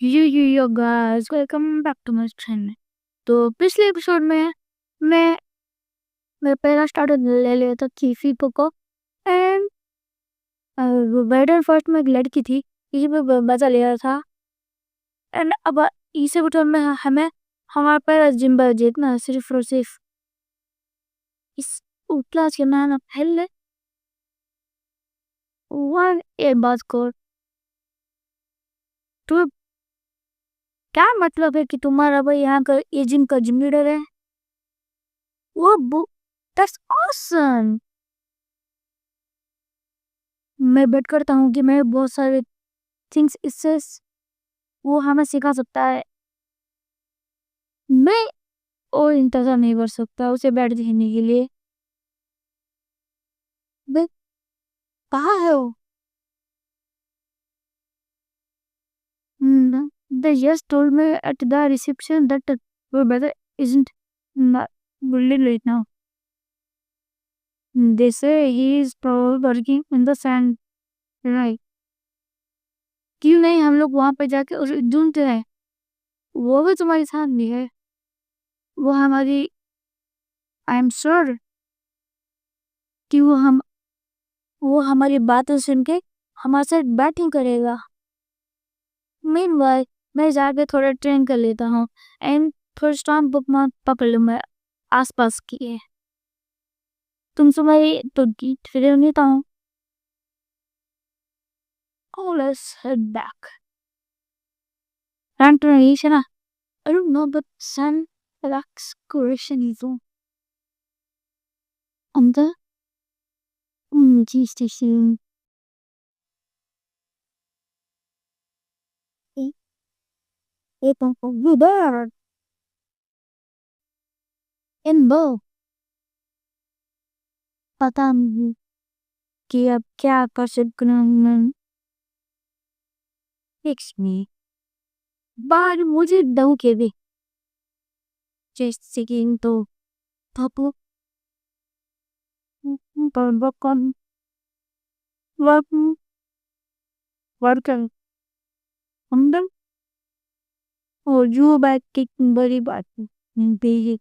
Yo guys welcome back to my channel. तो पिछले episode में मैं मेरा पहला स्टार्टर ले लिया था कीफी पोको एंड वेडर फर्स्ट में एक लड़की थी इसी पे बचा लिया था एंड अब इस एपिसोड में हमें हमारा पहला जिम्बा जीतना है सिर्फ और सिर्फ इस क्लास के नाम पहले वन ए बात को तो क्या मतलब है कि तुम्हारा भाई यहाँ का ये जिम का जिम लीडर है वो दैट्स ऑसम। मैं बेट करता हूँ कि मैं बहुत सारे थिंग्स इससे वो हमें सिखा सकता है। मैं और इंतजार नहीं कर सकता उसे बैठ देखने के लिए। वे कहाँ है वो? They just told me at the reception that your brother isn't not bullied right now. They say he is probably working in the sand. Right. क्यों नहीं हम लोग वहां पे जाके उसे ढूंढते हैं। वो भी तुम्हारे साथ भी है। वो हमारी आई एम श्योर कि वो हमारी बातें सुन के हमारे साथ बैटिंग करेगा। मीनवाइल मैं जाके थोड़ा ट्रेन कर लेता हूँ एंड थोड़ा स्टॉम बुक मार्क पकड़ लूँ मैं आसपास की है। तुम सुनाई तो गीत फिर नहीं हूँ। Oh, let's head back. Translation. I don't know, but sun excursion is on the G station. Over there. In Bo. पता नहीं कि अब क्या आकर्षित करना me. बाहर मुझे दऊ के दे जैसे कि तो पापू बकन वर्कन अंदर और जो बात की बड़ी बात नहीं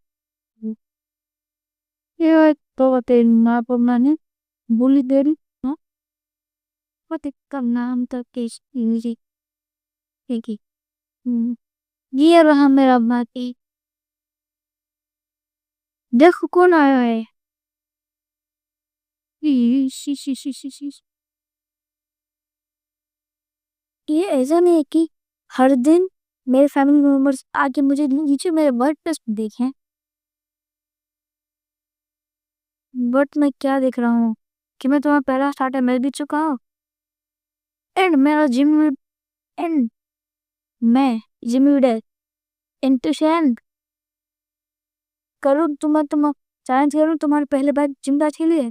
ये तो बते ना पमाने बोली देरी हाँ पते का नाम तक केस इंग्लिश की ये रहा मेरा बाकी देखो कौन आया है। शी ये ऐसा नहीं है कि हर दिन मेरे फैमिली मेंबर्स आके मुझे नीचे मेरे बर्थ टेस्ट देखें बट मैं क्या देख रहा हूँ कि मैं तुम्हारा पहला स्टार्टर मिल भी चुका हूँ एंड मेरा जिम एंड मैं जिम लीडर इंटुशन करूँ तुम चैलेंज करूँ तुम्हारे पहले बार जिम बैच के लिए।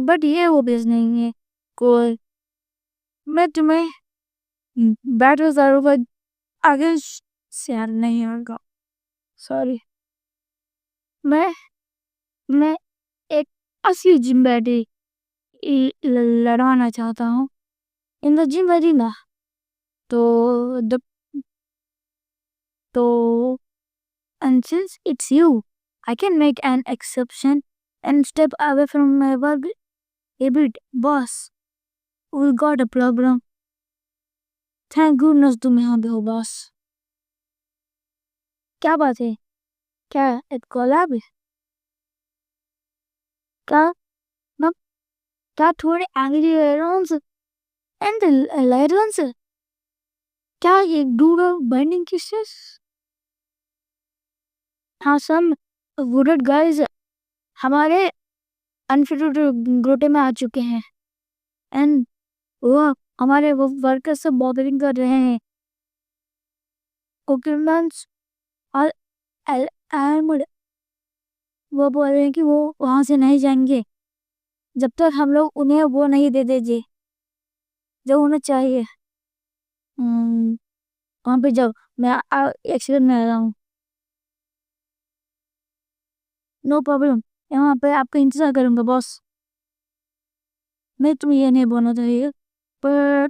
बट ये वो बेस नहीं है कोई मैं तुम्हें बैटल जरूर आगे शेयर नहीं होगा सॉरी मैं मैं एक असली जिम बैटरी लड़वाना चाहता हूँ इन द जिम अरीना तो द तो and since it's you I can make an exception and step away from my work a bit boss we got a problem thank goodness तुम यहाँ पे हो boss. क्या बात है क्या एक कोलैब है क्या ना क्या थोड़े एंग्री एरोन्स एंड लाइटन्स क्या ये डूडो बर्निंग किसेस हाँ सम वुडेड गाइस हमारे अनफिटेड ग्रोटे में आ चुके हैं एंड वो हमारे वो वर्कर्स से बॉदरिंग कर रहे हैं ओकेमेंट्स और एल्मड वो बोल रहे हैं कि वो वहां से नहीं जाएंगे जब तक हम लोग उन्हें वो नहीं दे देंगे जो उन्हें चाहिए। वहां पे जाओ मैं एक्सीडेंट में आ रहा हूँ नो प्रॉब्लम यहाँ पे आपका इंतजार करूंगा बॉस। मैं तुम्हें ये नहीं बोलना चाहिए पर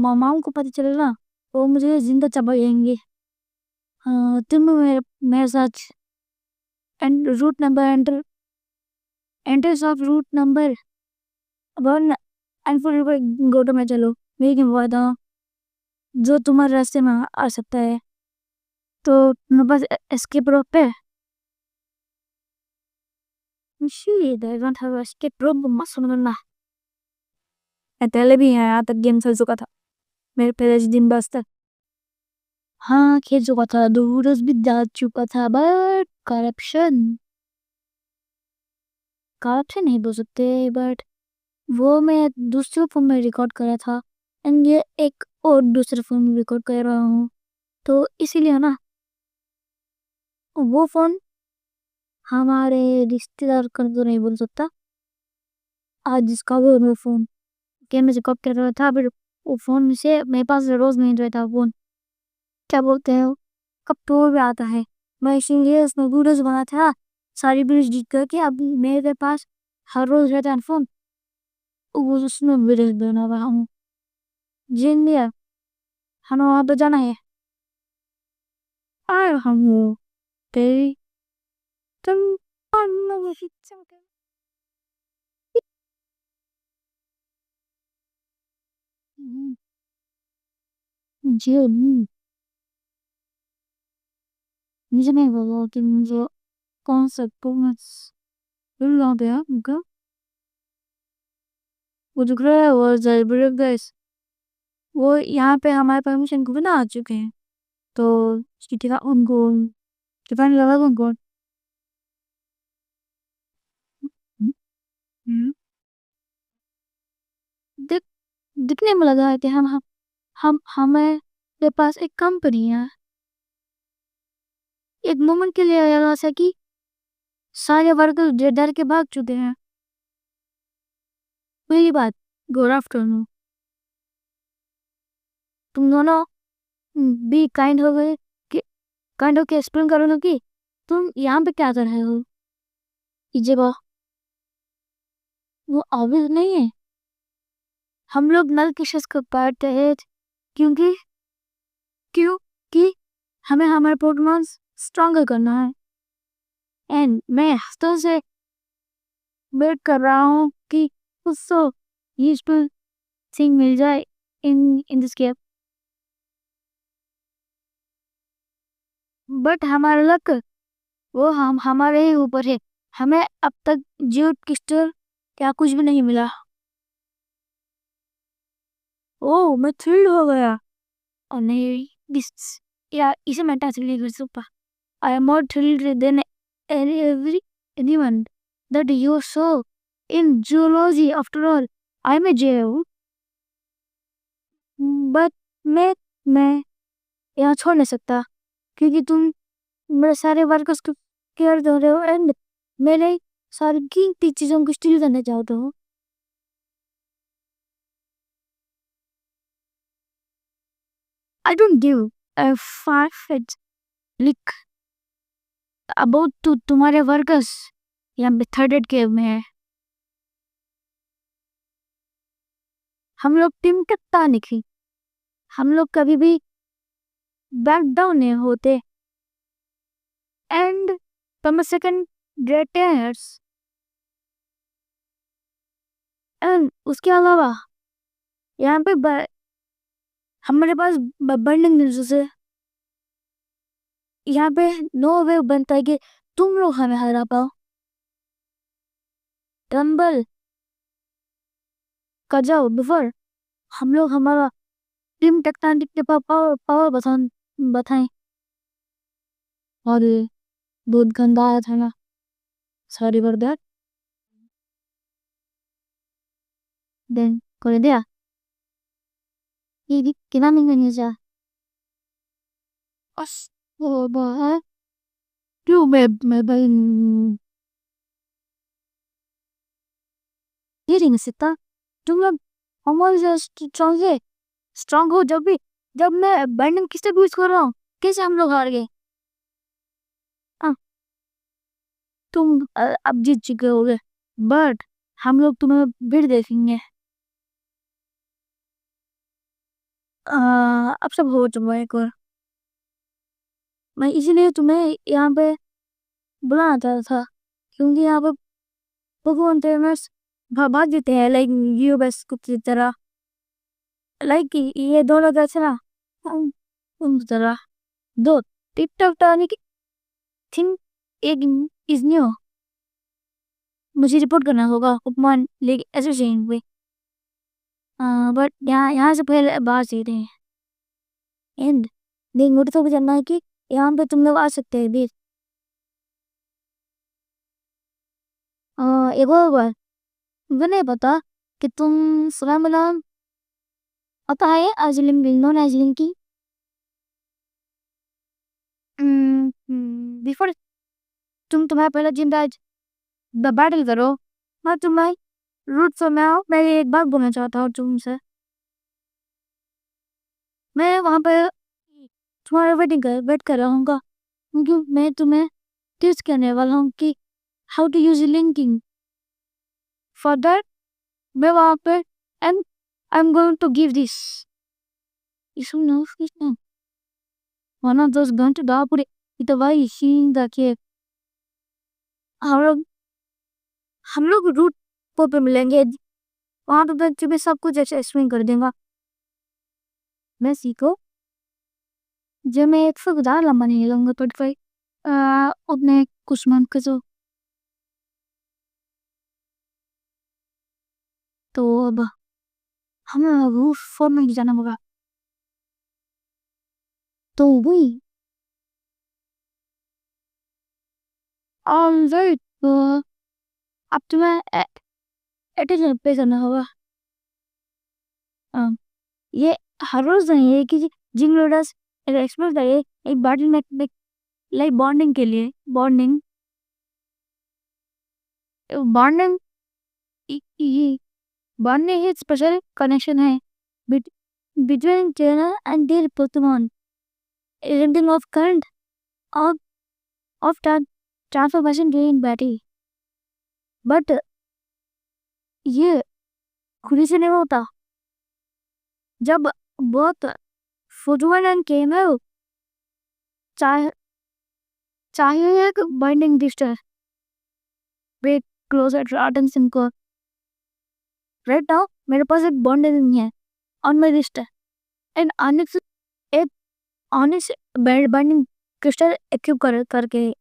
मामाओं को पता चले ना वो मुझे जिंदा चबाएंगे। तुम मेरे साथ and route number entrance of route number 1 and फिर गोटो में चलो। मैं क्या बोलता हूँ जो तुम्हारे रास्ते में आ सकता है तो मेरे पास एस्केप रोप पे shit I don't have escape rope मत सुनो ना। पहले भी यहाँ तक गेम खेल चुका था मेरे पहले दिन बस तक। हाँ खेल चुका था दूर भी जा चुका था बट करप्शन नहीं बोल सकते बट वो मैं दूसरे फोन में रिकॉर्ड कर रहा था एंड ये एक और दूसरे फोन में रिकॉर्ड कर रहा हूँ तो इसीलिए ना वो फोन हमारे रिश्तेदार कर तो नहीं बोल सकता। आज जिसका वो फोन गेम में रिकॉर्ड कर रहा था फिर वो फोन से मेरे पास रोज नहीं रहता फोन क्या बोलते हैं कब तो भी आता है। मैं इसीलिए उसमें वीडियोस बना था सारी वीडियोस डिलीट करके अब मेरे पास हर रोज रहता है फोन वो उसमें वीडियोस बना रहा हूँ। जिन लिया हमें वहाँ पे जाना है आए हम तेरी तुम जी मुझे नहीं बोलो कि मुझे कौन सा कौन ला दिया उनका वो जो है वो जयपुर गैस वो यहाँ पे हमारे परमिशन को भी ना आ चुके हैं तो kita unggul kita nggak unggul दिख दिखने में लगा है कि हम हमें के पास एक कंपनी है एक मोमेंट के लिए लगा सा कि सारे वर्कर डर के भाग चुके हैं। पहली बात गुड आफ्टरनून तुम दोनों बी काइंड हो गए कि काइंड हो के एक्सप्लेन करो ना कि तुम यहाँ पे क्या कर रहे हो ये जगह वो ऑब्वियस नहीं है। हम लोग नल किशस को पाते हैं क्योंकि क्योंकि हमें हमारे पोकेमॉन स्ट्रॉन्गर करना है एंड मैं हफ्तों से वेट कर रहा हूँ कि कुछ तो यूजफुल थिंग मिल जाए इन दिस गेम बट हमारा लक वो हम हमारे ही ऊपर है। हमें अब तक जियो क्रिस्टल क्या कुछ भी नहीं मिला। ओ मैं थ्रिल्ड हो गया और नहीं दिस या इसे मैं टच नहीं कर सकता। I am more thrilled than anyone that you saw in zoology after all I am a jail but मैं यहाँ छोड़ नहीं सकता क्योंकि तुम मेरे सारे वर्कर्स को केयर दे रहे हो एंड मेरे सारी कीमती चीजों को स्टील करना चाहते हो। I don't give a five lick about तुम्हारे वर्कर्स यहाँ पे थर्ड एड केव में है। हम लोग टीम कितना निकली हम लोग कभी भी बैक डाउन नहीं होते एंड तुम सेकंड ग्रेटर्स एंड उसके अलावा यहाँ पे हमारे पास बर्निंग न्यूज़ है। यहाँ पे नो वे बनता है कि तुम लोग हमें हरा पाओ। डम्बल का जाओ बिफोर हम लोग हमारा टीम टेक्टानिक के पावर पावर बताएं और बहुत गंदा आया था ना सॉरी फॉर दैट देन कर दिया ये कितना नहीं जा अस वो बाहर क्यों मैं भाई ये नहीं सकता तुम लोग हमारे स्ट्रांग हो जब मैं बैंडिंग किससे यूज कर रहा हूँ कैसे हम लोग हार गए। हाँ तुम अब जीत चुके होगे बट हम लोग तुम्हें फिर देखेंगे। अब सब हो चुका है एक बार। मैं इसीलिए तुम्हें यहाँ पे बुलाना चाहता था, क्योंकि यहाँ पे भगवान फेमस भाग देते हैं, लाइक यू बस कुछ की तरह। लाइक ये दो लोग ऐसे ना, उन तरह दो टिकटॉक टाने की थिंग एक इज न्यू। मुझे रिपोर्ट करना होगा उपमान लेक एसोसिएशन पे। बट यहाँ से पहले बात सीधे हैं एंड देख मुझे तो जानना है कि यहाँ पे तुम लोग आ सकते हैं भी। एक और बात, मुझे नहीं पता कि तुम सलाम अलाम आता है आजलिम नॉन आजलिम की। बिफोर तुम तुम्हारा पहला जिंदा बैटल करो, मैं तुम्हें रूट से मैं एक बात बोलना चाहता हूँ तुमसे। मैं वहाँ पे तुम्हारा वेट कर रहूँगा, क्योंकि मैं तुम्हें टिप्स करने वाला हूँ कि how to use linking. For that मैं वहाँ पे and I am going to give this is no fish one of those going to die put it away seeing the cave। हम लोग रूट पे मिलेंगे, वहाँ पे तुम्हें सब कुछ ऐसे एक्सप्लेन कर देगा। मैं सीखो जब मैं एक से ज़्यादा लंबा नहीं लूँगा तो फिर अपने कुछ मन के तो अब हमें रूट फॉर्म में जाना होगा। तो वही ऑलराइट, तो अब तुम्हें अटेंशन पे करना होगा। ये हर रोज नहीं है कि जिम लोडर्स एक्सप्लोर करे एक बॉडी में लाइक बॉन्डिंग के लिए बॉन्डिंग बॉन्डिंग ये बॉन्डिंग एक स्पेशल कनेक्शन है between trainer and their Pokemon, rendering of current of of transformation during battle. But ये खुद से नहीं होता। जब बहुत फुटबॉल एंड केमल चाहे चाहिए एक बाइंडिंग डिस्टेंस वे क्लोजर अटेंशन को। राइट नाउ मेरे पास एक बॉन्डिंग नहीं है on my wrist and onyx एक ऑनिक्स बाइंडिंग क्रिस्टल एक्यूब करके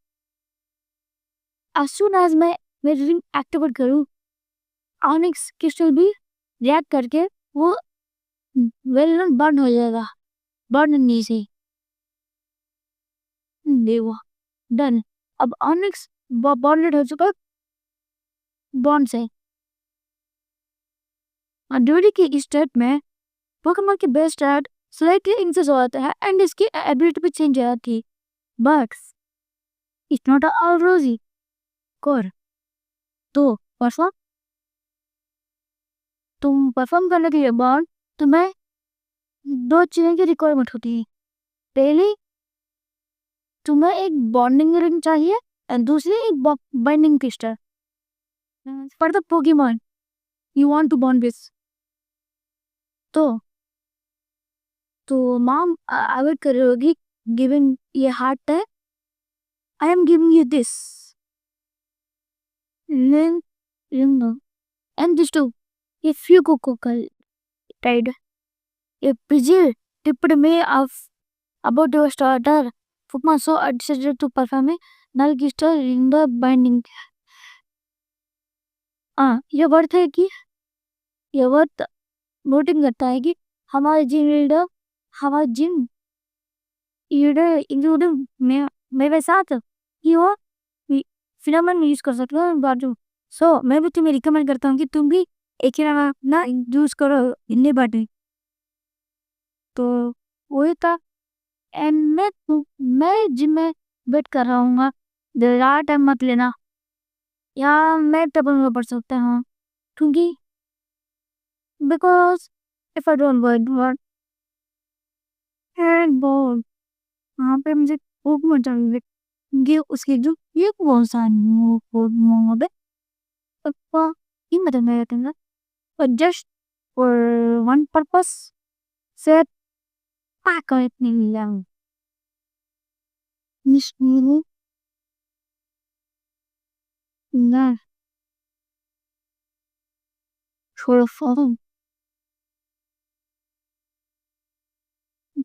as soon as मैं मेरी रिंग एक्टिवेट करूँ, ऑनिक्स क्रिस्टल भी रिएक्ट करके वो वेल बर्न हो जाएगा, बर्न नीचे देवा डन। अब ऑनिक्स बॉन्डेड हो चुका बॉन्ड से। ड्यूटी की स्टेट में पोकेमॉन की बेस्ट स्टेट स्लाइटली इंक्रीज हो जाता है एंड इसकी एबिलिटी भी चेंज हो जाती है। बट इट्स नॉट ऑल रोजी कोर। तो परफॉर्म तुम परफॉर्म करने के लिए बाद तुम्हें दो चीज़ों की रिक्वायरमेंट होती है। पहली तुम्हें एक बॉन्डिंग रिंग चाहिए एंड दूसरी एक binding crystal for the Pokemon you want to bond with. तो मॉम अवॉइड करोगी गिविंग ये hard time. I am giving you this ring and this too if you go tide a busy tipped me off about your starter Pokemon so I decided to perform a null crystal in the binding। ये worth है कि ये worth voting करता है कि हमारे gym leader हमारे gym leader including मेरे साथ कि वो फिनोमेनन यूज कर सकते हो बाजू। सो मैं भी तुम्हें रिकमेंड करता हूँ कि तुम भी एक ही ना यूज करो इन्हें बाटे। तो वही था एंड मैं जिम में वेट कर रहा हूँ, ज़्यादा टाइम मत लेना या मैं ट्रबल में पड़ सकता हूँ क्योंकि because if I don't work and बोल वहाँ पे मुझे खूब मजा ये उसकी जो ये कौन सा मोड है ये मतलब मैं कहूँगा but just for one purpose set Pakai yang mismu na shortform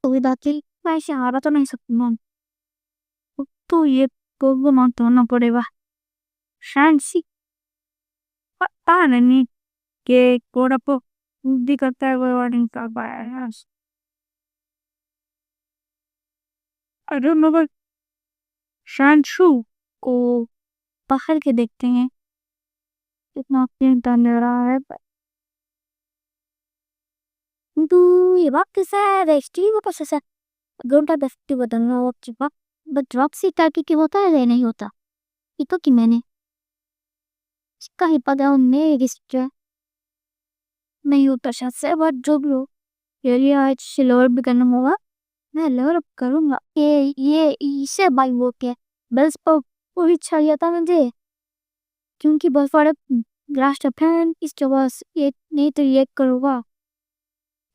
तो दाखिल वैसे आ रहा तो नहीं सकता तो ये तो मानना पड़ेगा शांति पता नहीं que por po di kata waring ka bias. I don't know but शांशु को बाहर के देखते हैं कितना प्रिंट अंदर रहा है तू ये बात कैसा है रेस्टी वो पास ऐसा घंटा दस्ती बदलना वो चिपक बट ड्रॉप सी ताकि कि होता है नहीं होता ये तो कि मैंने इसका ही पता उन्हें रिस्ट्रा नहीं होता शायद से बट जो भी हो ये लिए आज सिल्वर भी करना होगा मैं लेवल अप करूंगा ये इसे बाई वो के बस पर वो भी चाहिए था मुझे क्योंकि बहुत सारे ग्रास फैन इस जगह ये नहीं तो ये करूँगा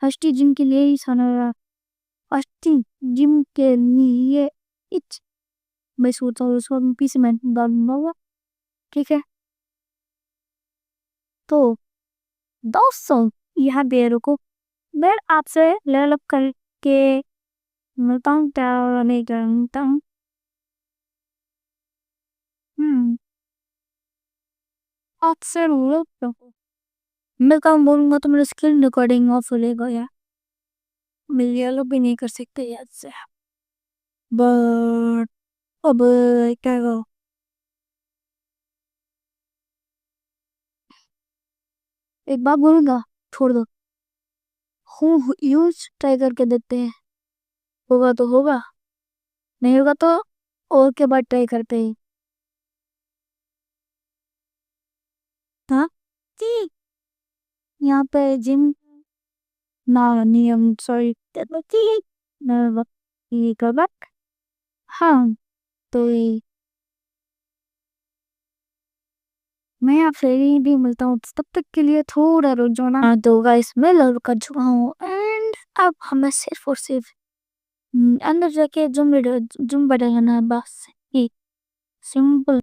हस्ती जिम के लिए ही साना हस्ती जिम के लिए इच मैं सोचा उसको पीस में डालूंगा ठीक है तो दोस्तों यहाँ पे रुको मैं आपसे लेवल अप करके मिलता हूँ क्या नहीं करता हूँ आपसे लेवल अप मैं काम बोलूँगा तो मेरा स्क्रीन रिकॉर्डिंग ऑफ हो जाएगा मैं लेवल अप भी नहीं कर सकते याद से बट अब क्या करो एक बात बोलूँगा छोड़ दो हूँ यूज ट्राई करके देते हैं होगा तो होगा नहीं होगा तो और के बाद ट्राई करते हैं हाँ जी यहाँ पे जिम ना नियम सॉरी ना ये कबक हाँ तो मैं आपसे भी मिलता हूँ तब तक के लिए थोड़ा रुक जाओ ना तो गाइस मैं लड़ कर चुका हूँ एंड अब हमें सिर्फ और सिर्फ अंदर जाके जुम बढ़ाना है बस ये सिंपल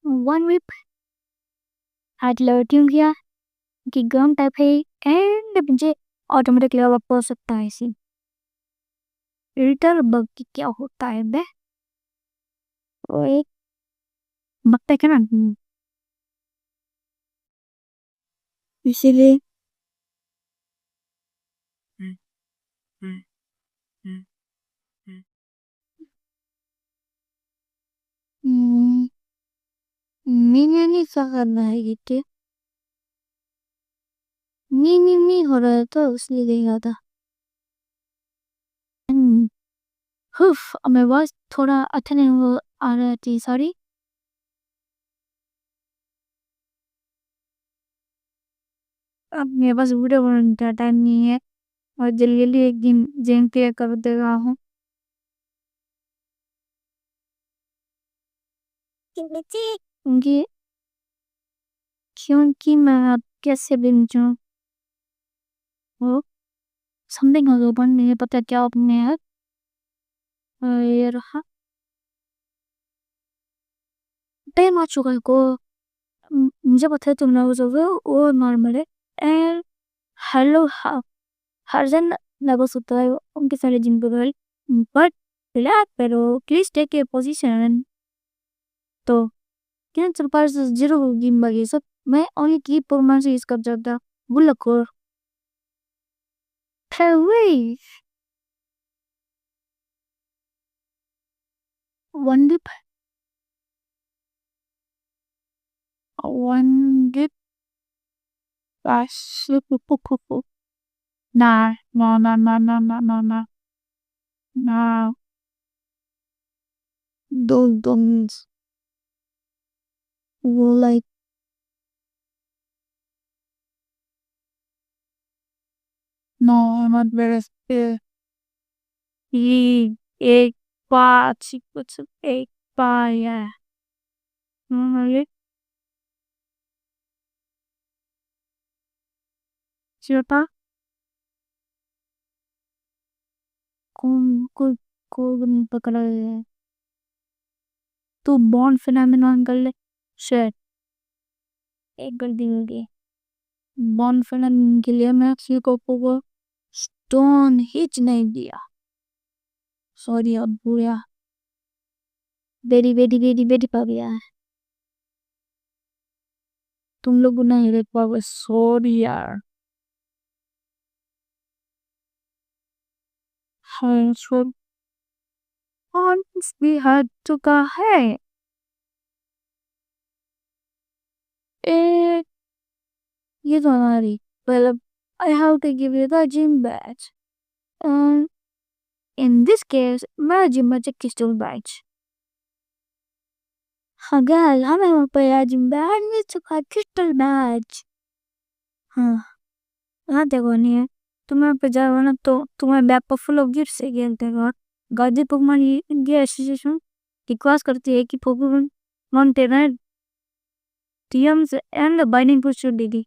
वन वीक आज लड़ती हूँ क्या कि गम टाइप है एंड मुझे ऑटोमेटिक लेवल अप हो सकता है इसी रिटर बग की क्या होता है बे वो एक बगता है ना इसीलिए नहीं क्या करना है ये क्या नहीं हो रहा है तो इसलिए गई था हुफ मेरे पास थोड़ा अच्छा नहीं वो आ रहा थी सॉरी अब मेरे पास वीडियो बनाने का टाइम नहीं है और जल्दी जल्दी एक दिन जेम क्लियर कर दे रहा हूँ क्योंकि क्योंकि मैं अब कैसे बिंचूं वो समथिंग हो गया नहीं पता क्या अपने है ये रहा टाइम आ चुका है को मुझे पता है तुमने वो नॉर्मल है एंड हेलो हर जन nervous होता है उनके सारे जिम पर but relax pero please take a position तो क्या सरपार से जीरो गेम बाकी सब मैं only की परफॉर्मेंस यूज कर जाता बुला को Hey, one dip, one dip, nah, no, no, don't, like, no, not very still. एक पाँच कुछ एक पाया Siapa? Kung kung पकड़ा है तो बॉन्ड फिनोमेनन कर ले शेट एक कर देंगे बॉन्ड फिनोमेनन के लिए मैं सीको को स्टोन हिच नहीं दिया सॉरी अब बुरा वेरी पा गया है तुम लोग नहीं रेट पाओगे सॉरी यार हाँ छोड़ भी हट चुका है ए ये तो हमारी well I have to give you the gym badge and in this case मैं जिम में चेक crystal badge हाँ गाइस हमें वहाँ पे आज बैड में चुका crystal badge हाँ हाँ देखो नहीं है तुम्हें पे जाओ ना तो तुम्हें बैग पर फुल ऑफ गिफ्ट से खेलते हैं गाजी पोकेमॉन इंडिया एसोसिएशन रिक्वेस्ट करती है कि पोकेमॉन मॉन्टेनर टीएम्स एंड बाइंडिंग को छूट देगी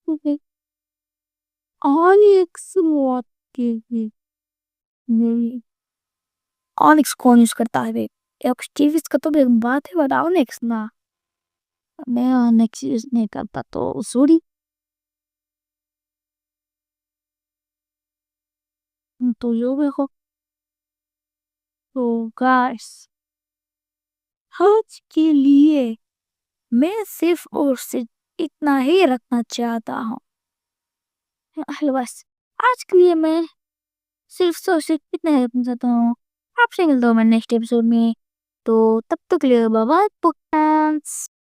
ओके ऑनिक्स व्हाट के नहीं ऑनिक्स कौन यूज करता है बे एक्सटीविस का तो एक बात है बताओ नेक्स्ट ना मैं ऑनिक्स यूज नहीं करता तो सॉरी तो यो देखो तो गाइस आज के लिए मैं सिर्फ और सिर्फ इतना ही रखना चाहता हूँ बस आज के लिए मैं सिर्फ सौ सिर्फ इतना ही रखना चाहता हूँ आपसे मिलता हूँ मैं नेक्स्ट एपिसोड में तो तब तक के लिए बाय बाय